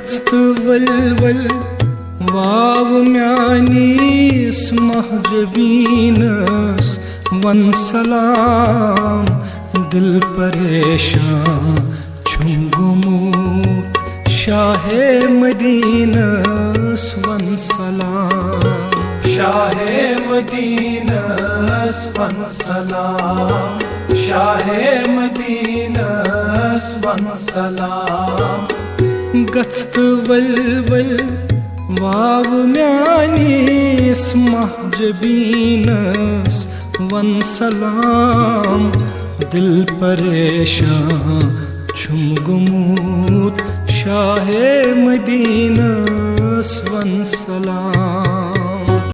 गचत वल वाव म्यानीस महजबीनस वन सलाम दिल परेशान छुम गुमूत शाहे मदीनस वन सलाम शाहे मदीनस वन सलाम शाहे मदीनस वन सलाम गचत वल वाव म्यानीस महजबीनस वन सलाम दिल परेशान छुम गुमूत शाहे मदीनस वन सलाम